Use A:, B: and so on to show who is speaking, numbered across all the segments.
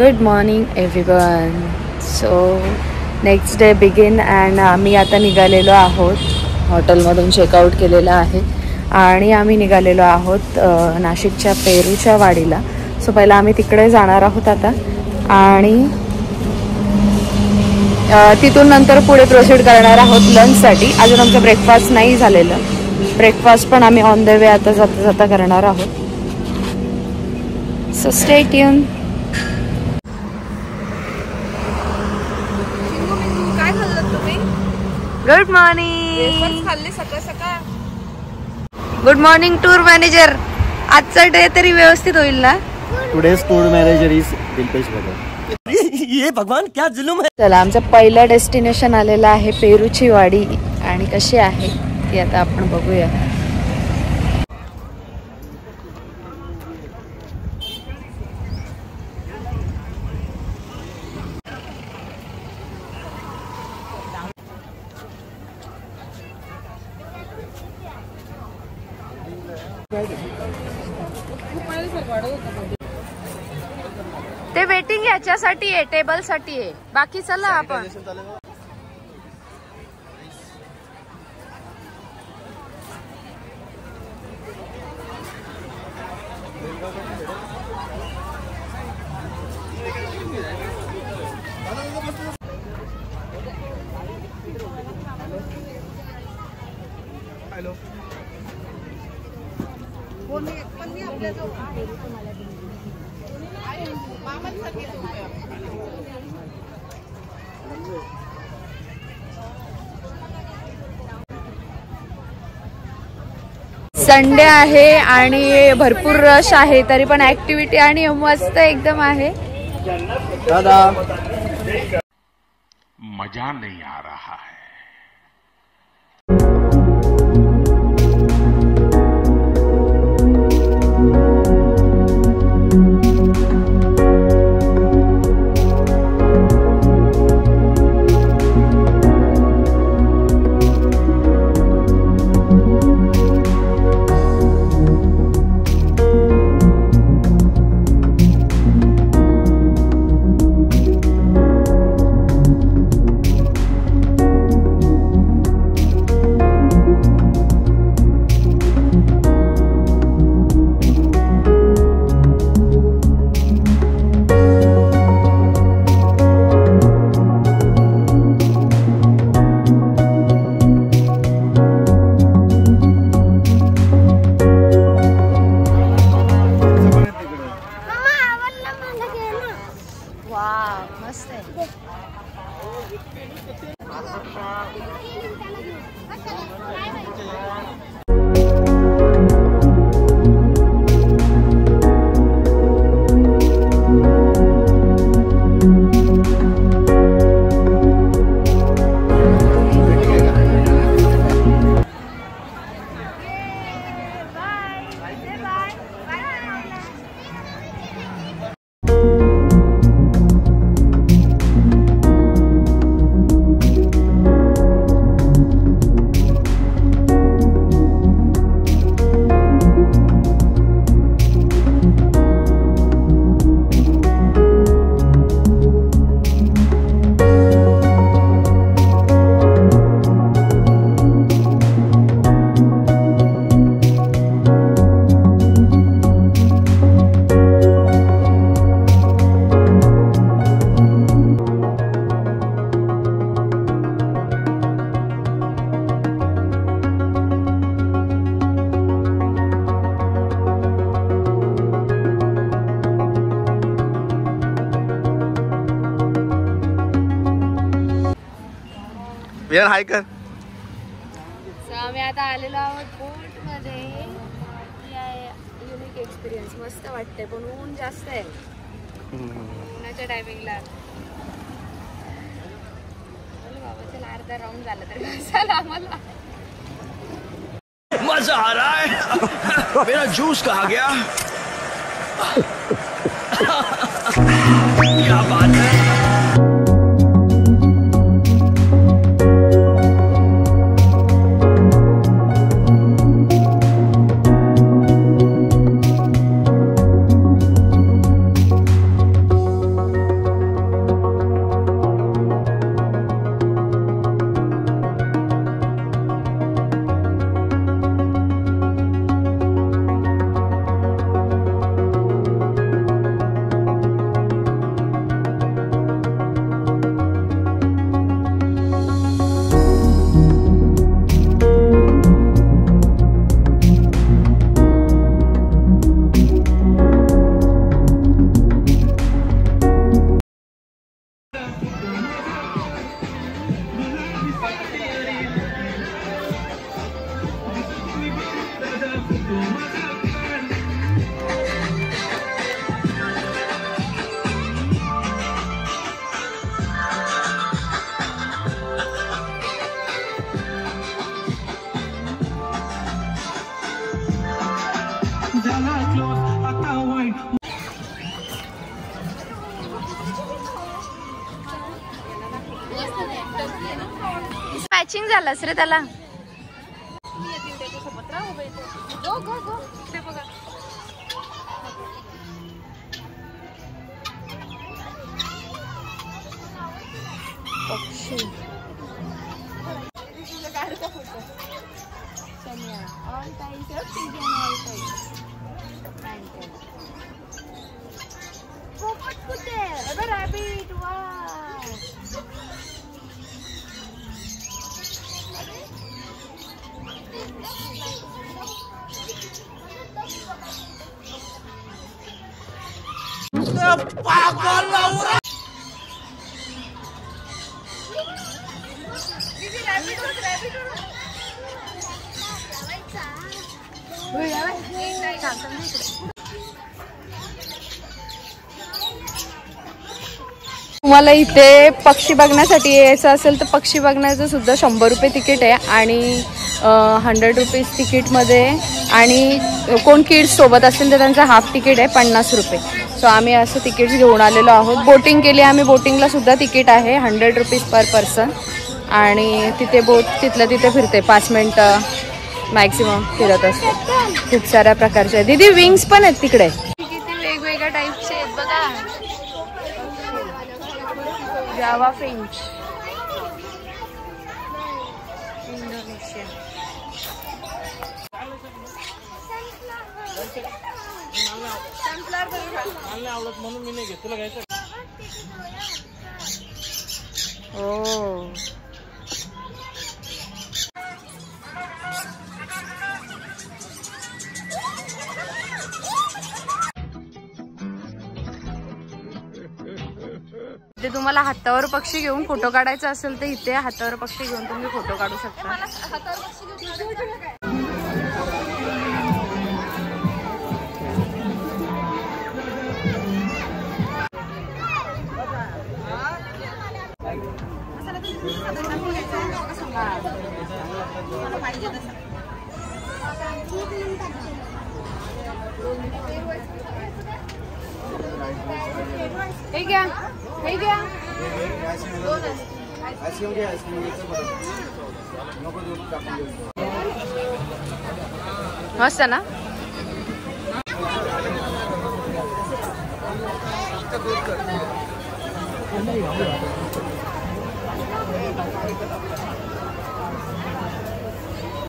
A: Good morning everyone. So next day begin and आम्ही आता निघालेलो आहोत. हॉटेलमधून चेकआउट केलेलं आहे आणि आम्ही निघालेलो आहोत नाशिकच्या पेरूच्या वाडीला. सो पहिला आम्ही तिकडे जाणार आहोत आता आणि तिथून नंतर पुढे प्रोसीड करणार आहोत लंचसाठी. अजून आमचं ब्रेकफास्ट नाही झालेलं. ब्रेकफास्ट पण आम्ही ऑन द वे आता जाता जाता करणार आहोत. So stay tune.
B: काय खाल्लं तुम्ही?
A: Good morning.
B: खाल्ले सकाळ सकाळ.
A: Good morning tour manager. आजचा डे तरी व्यवस्थित होईल ना?
C: Today's tour manager is Dilpesh Bhagat. ये भगवान क्या जुलूम है.
A: चला, आमचं पहिलं डेस्टिनेशन आलेलं आहे पेरूची वाडी आणि कशी आहे ती आता आपण बघूया. ते वेटिंग याच्यासाठी आहे, टेबल साठी आहे. बाकी चला आपण.
C: हॅलो.
A: संडे आहे आणि भरपूर रश आहे, तरी पण ऍक्टिव्हिटी आणि मस्त एकदम आहे.
C: दादा
D: मजा नहीं आ रहा है.
C: यार हाय कर.
A: आम्ही आता आलेलो आहोत बोट मध्ये. Unique experience. मस्त वाटते पण ऊन जास्त आहे उन्हाच्या टायमिंगला. बाबा चला अर्धा राऊंड झाला तरी चला आम्हाला.
E: मजा आ रहा है. मेरा जूस कहाँ गया? क्या बात है.
A: टचिंग झालंस रे त्याला. पक्षी तुम्हाला इथे पक्षी बघण्यासाठी यायचं असेल तर पक्षी बघण्याचं सुद्धा 100 रुपये तिकीट आहे आणि 100 रुपीज तिकीटमध्ये आणि कोण किड्स सोबत असतील तर त्यांचं हाफ तिकीट आहे 50 रुपये. सो आम्ही असं तिकीट्स घेऊन आलेलो आहोत. बोटिंग केली आम्ही. बोटिंगला सुद्धा तिकीट आहे 100 रुपीज पर पर्सन आणि तिथे बोट तिथलं तिथे फिरते 5 मिनटं मॅक्सिमम फिरत असते. खूप साऱ्या प्रकारचे दीदी विंग्स पण आहेत तिकडे. किती वेगवेगळ्या टाईपचे आहेत बघा. जावा फिंच इंडोनेशिया. ओ ते तुम्हाला हातावर पक्षी घेऊन फोटो काढायचा असेल तर इथे हातावर पक्षी घेऊन तुम्ही फोटो काढू शकता. हे घ्या हे घ्या. मस्त ना.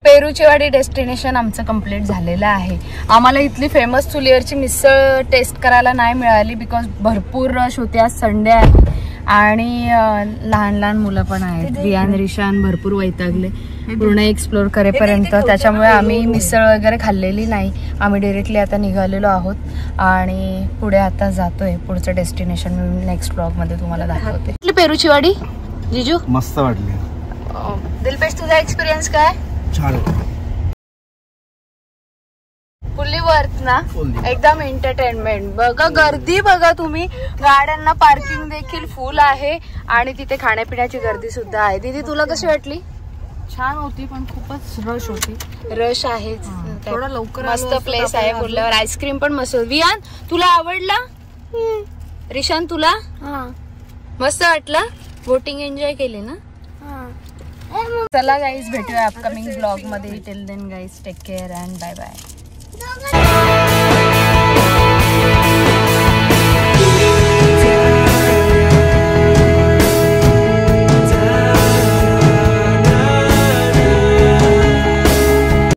A: पेरूचीवाडी डेस्टिनेशन आमचं कंप्लीट झालेलं आहे. आम्हाला इथली फेमस चुलीवरची मिसळ टेस्ट करायला नाही मिळाली बिकॉज भरपूर रश होते. आज संडे आहे आणि लहान लहान मुलं पण आहेत. रियान रिशान भरपूर वैतागले पूर्ण एक्सप्लोर करेपर्यंत. त्याच्यामुळे आम्ही मिसळ वगैरे खाल्लेली नाही. आम्ही डायरेक्टली आता निघालेलो आहोत आणि पुढे आता जातोय. पुढचं डेस्टिनेशन मी नेक्स्ट ब्लॉगमध्ये तुम्हाला दाखवते. पेरूचीवाडी जिजू
C: मस्त वाटली.
A: दिलपेश तुझा एक्सपिरियन्स काय?
C: छान.
A: फुल्ली वर्थ ना. एकदम एंटरटेनमेंट. बघा गर्दी बघा तुम्ही. गाड्यांना पार्किंग देखील फुल आहे आणि तिथे खाण्यापिण्याची गर्दी सुद्धा आहे. दीदी तुला कशी वाटली?
B: छान होती पण खूपच रश होती.
A: रश आहे.
B: थोडा लवकर
A: मस्त प्लेस आहे. बोलल्यावर आईस्क्रीम पण मस्त. वियान तुला आवडला? रिशान तुला? मस्त वाटलं. बोटिंग एन्जॉय केली ना. चला गाईज भेटूया अपकमिंग ब्लॉग मध्ये. Till then guys take care and bye bye.